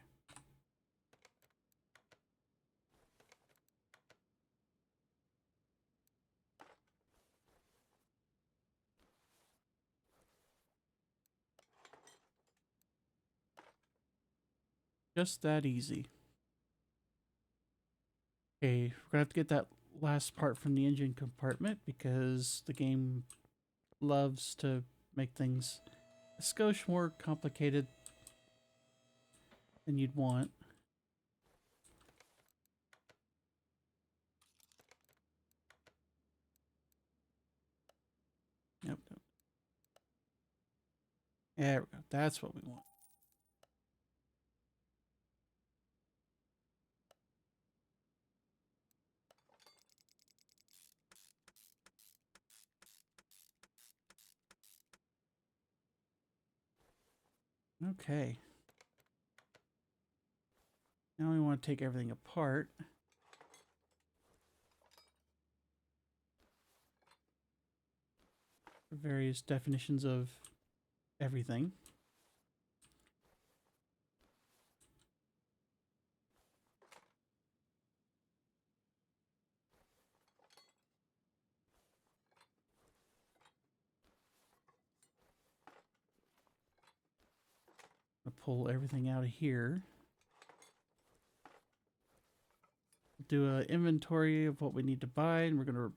Just that easy. Okay, we're going to have to get that last part from the engine compartment because the game loves to make things a skosh more complicated than you'd want. Yep. There we go. That's what we want. Okay. Now we want to take everything apart. Various definitions of everything. I'm gonna pull everything out of here. Do an inventory of what we need to buy, and we're gonna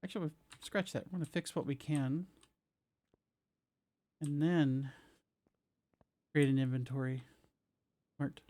actually scratch that. We're gonna fix what we can, and then create an inventory. Smart.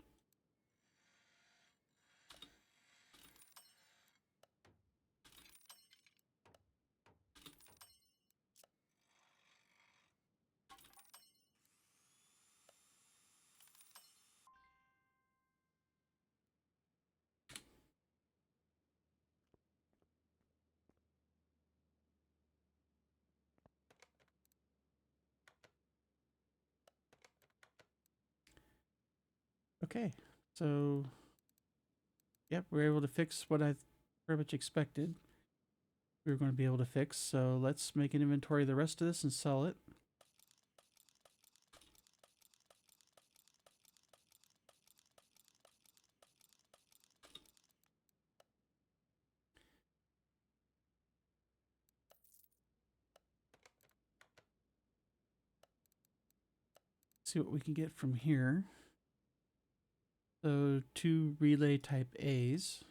Okay, so yep, we're able to fix what I pretty much expected we were going to be able to fix. So let's make an inventory of the rest of this and sell it. See what we can get from here. So 2 relay type A's.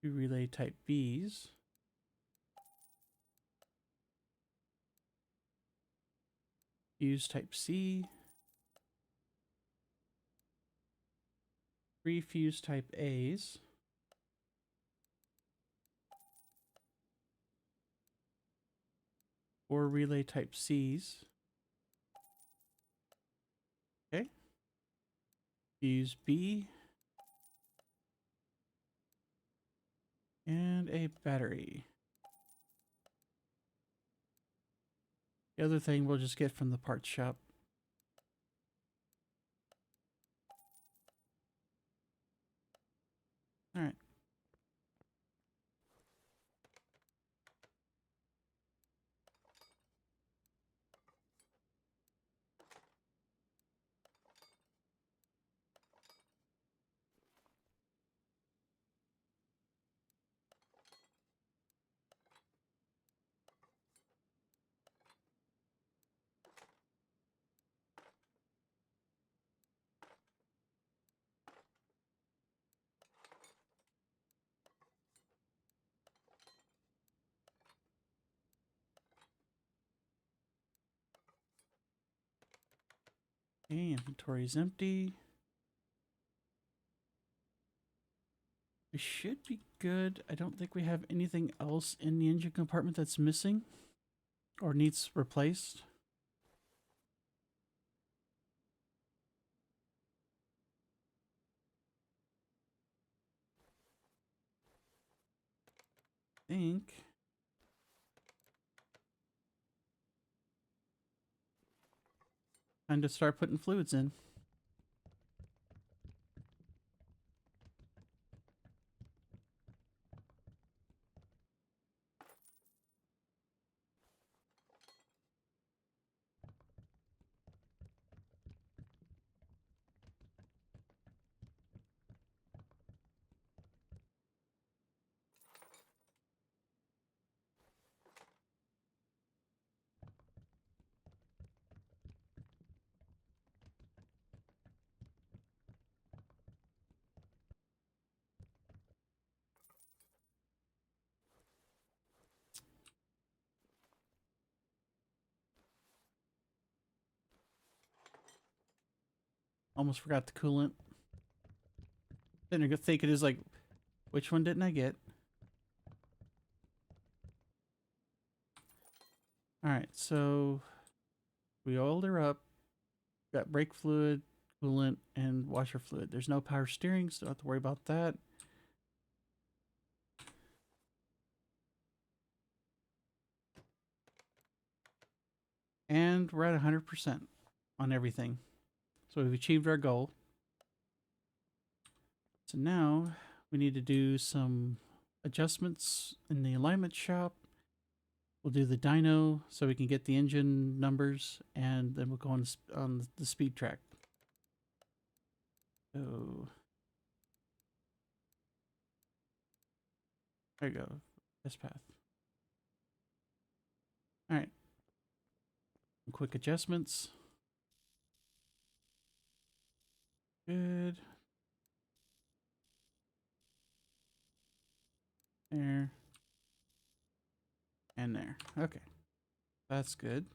2 relay type B's. Fuse type C. 3 fuse type A's. 4 relay type C's. Okay. Fuse B. And a battery. The other thing we'll just get from the parts shop. All right. Okay, inventory is empty. We should be good. I don't think we have anything else in the engine compartment that's missing or needs replaced. think time to start putting fluids in. Almost forgot the coolant. Then I think it is like, which one didn't I get? Alright, so we oiled her up. Got brake fluid, coolant, and washer fluid. There's no power steering, so don't have to worry about that. And we're at 100% on everything. So we've achieved our goal. So now we need to do some adjustments in the alignment shop. We'll do the dyno so we can get the engine numbers, and then we'll go on the speed track. So there you go. Test path. All right. Quick adjustments. Good. There. And there. Okay. That's good.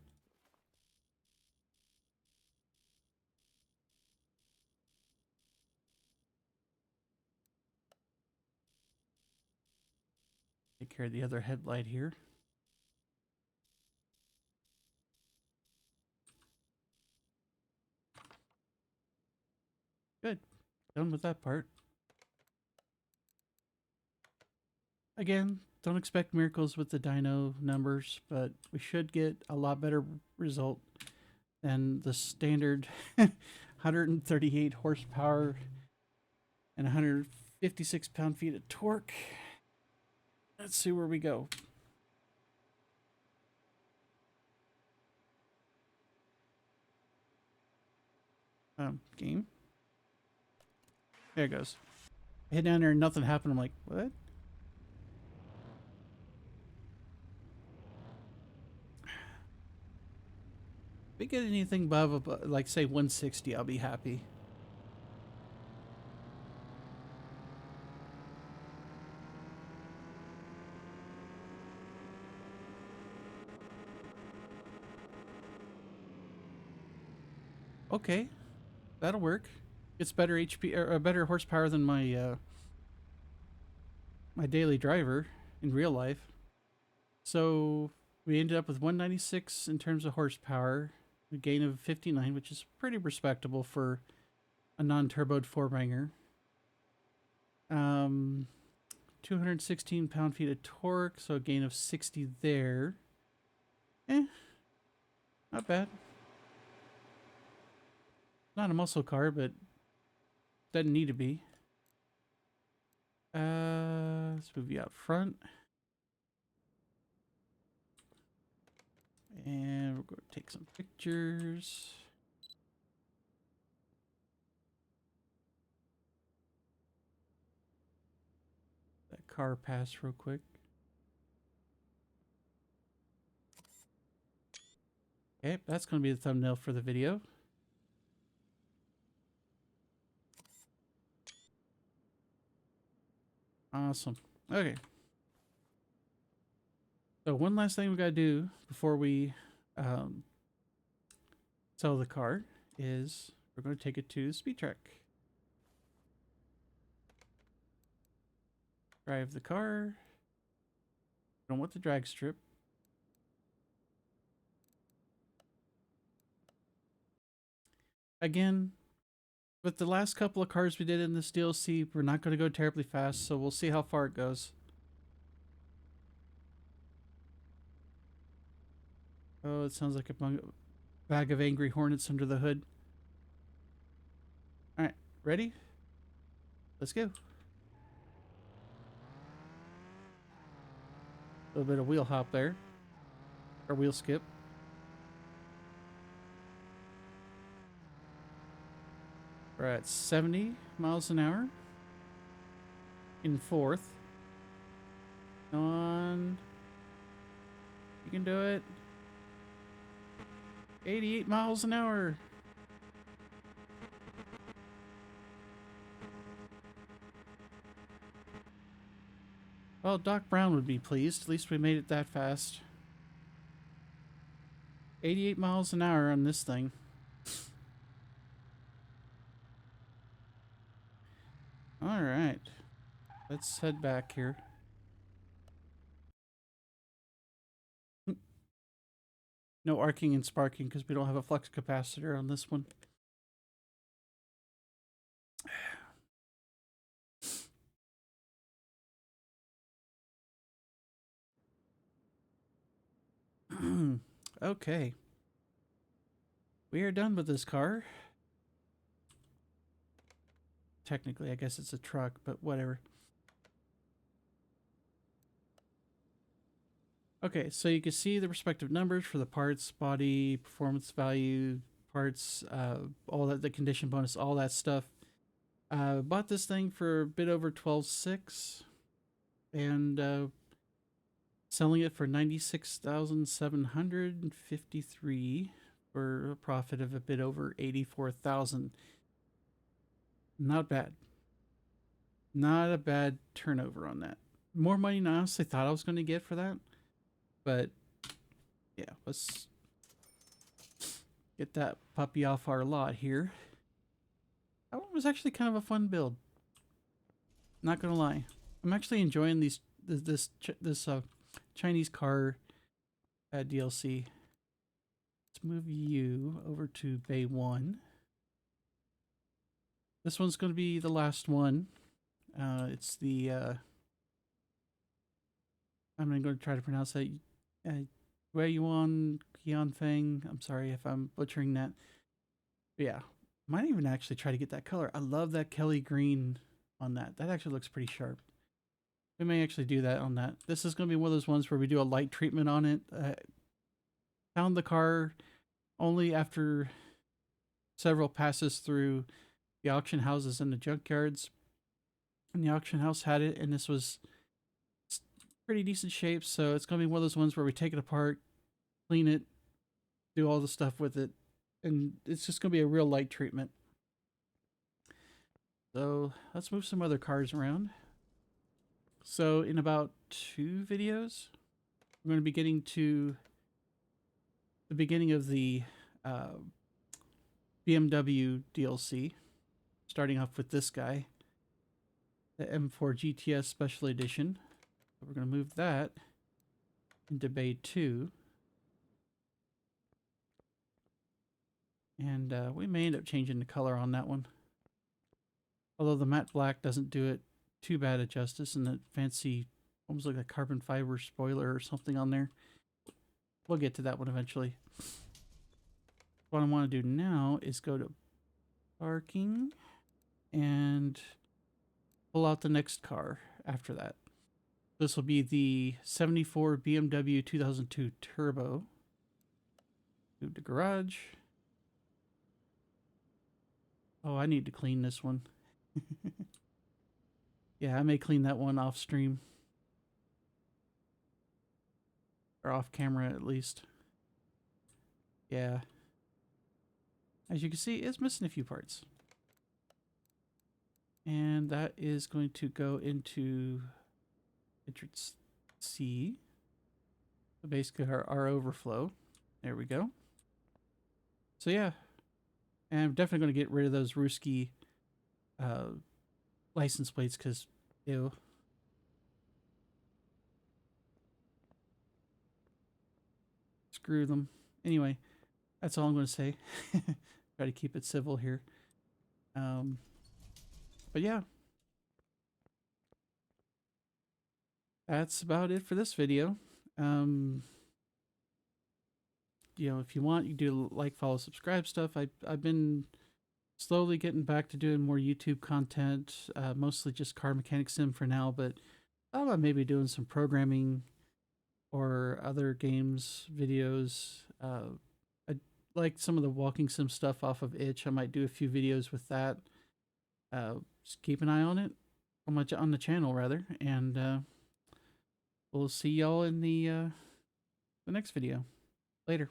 Take care of the other headlight here. Good. Done with that part. Again, don't expect miracles with the dyno numbers, but we should get a lot better result than the standard 138 horsepower and 156 pound-feet of torque. Let's see where we go. Game. There it goes. I hit down there and nothing happened. I'm like, what? If we get anything above, like, say, 160, I'll be happy. Okay, that'll work. It's better HP or better horsepower than my my daily driver in real life. So we ended up with 196 in terms of horsepower, a gain of 59, which is pretty respectable for a non-turboed four-banger. 216 pound-feet of torque, so a gain of 60 there. Not bad. Not a muscle car, but doesn't need to be. Let's move you out front. And we're going to take some pictures. That car pass real quick. Okay, that's going to be the thumbnail for the video. Awesome. Okay. So one last thing we got to do before we sell the car is we're going to take it to Speed Track. Drive the car. Don't want the drag strip. Again, with the last couple of cars we did in this DLC, we're not going to go terribly fast, so we'll see how far it goes. Oh, it sounds like a bag of angry hornets under the hood. All right, ready? Let's go. A little bit of wheel hop there, or wheel skip. We're at 70 miles an hour in fourth. On. You can do it. 88 miles an hour. Well, Doc Brown would be pleased. At least we made it that fast. 88 miles an hour on this thing. All right. Let's head back here. No arcing and sparking because we don't have a flux capacitor on this one. Okay. We are done with this car. Technically, I guess it's a truck, but whatever. Okay, so you can see the respective numbers for the parts, body, performance value, parts, all that, the condition bonus, all that stuff. Bought this thing for a bit over 12.6 and selling it for 96,753 for a profit of a bit over 84,000. Not bad. Not a bad turnover on that. More money than I honestly thought I was going to get for that. But yeah, let's get that puppy off our lot here. That one was actually kind of a fun build. Not gonna lie, I'm actually enjoying this Chinese car DLC. Let's move you over to Bay 1. This one's going to be the last one. It's the I'm going to try to pronounce that. Weiyuan Qianfeng. I'm sorry if I'm butchering that. But yeah, might even actually try to get that color. I love that Kelly green on that. That actually looks pretty sharp. We may actually do that on that. This is going to be one of those ones where we do a light treatment on it. Found the car only after several passes through the auction houses and the junkyards. And the auction house had it, and this was pretty decent shape. So it's going to be one of those ones where we take it apart, clean it, do all the stuff with it, and it's just going to be a real light treatment. So let's move some other cars around. So in about 2 videos, we're going to be getting to the beginning of the BMW DLC, starting off with this guy, the M4 GTS Special Edition. So we're going to move that into Bay 2. And we may end up changing the color on that one. Although the matte black doesn't do it too bad a justice, and the fancy, almost like a carbon fiber spoiler or something on there. We'll get to that one eventually. What I want to do now is go to parking and pull out the next car after that. This will be the 74 BMW 2002 Turbo. Move to garage. Oh, I need to clean this one. Yeah, I may clean that one off stream. Or off camera at least. Yeah. As you can see, it's missing a few parts. And that is going to go into entrance C. So basically our overflow. There we go. So yeah. And I'm definitely going to get rid of those Ruski license plates because, ew. Screw them. Anyway, that's all I'm going to say. Try to keep it civil here. But yeah. That's about it for this video. you know, if you want, you do like, follow, subscribe stuff. I've been slowly getting back to doing more YouTube content, mostly just car mechanic sim for now, but I thought about maybe doing some programming or other games videos. I like some of the walking sim stuff off of Itch. I might do a few videos with that. Just keep an eye on it on the channel rather, and we'll see y'all in the next video. Later.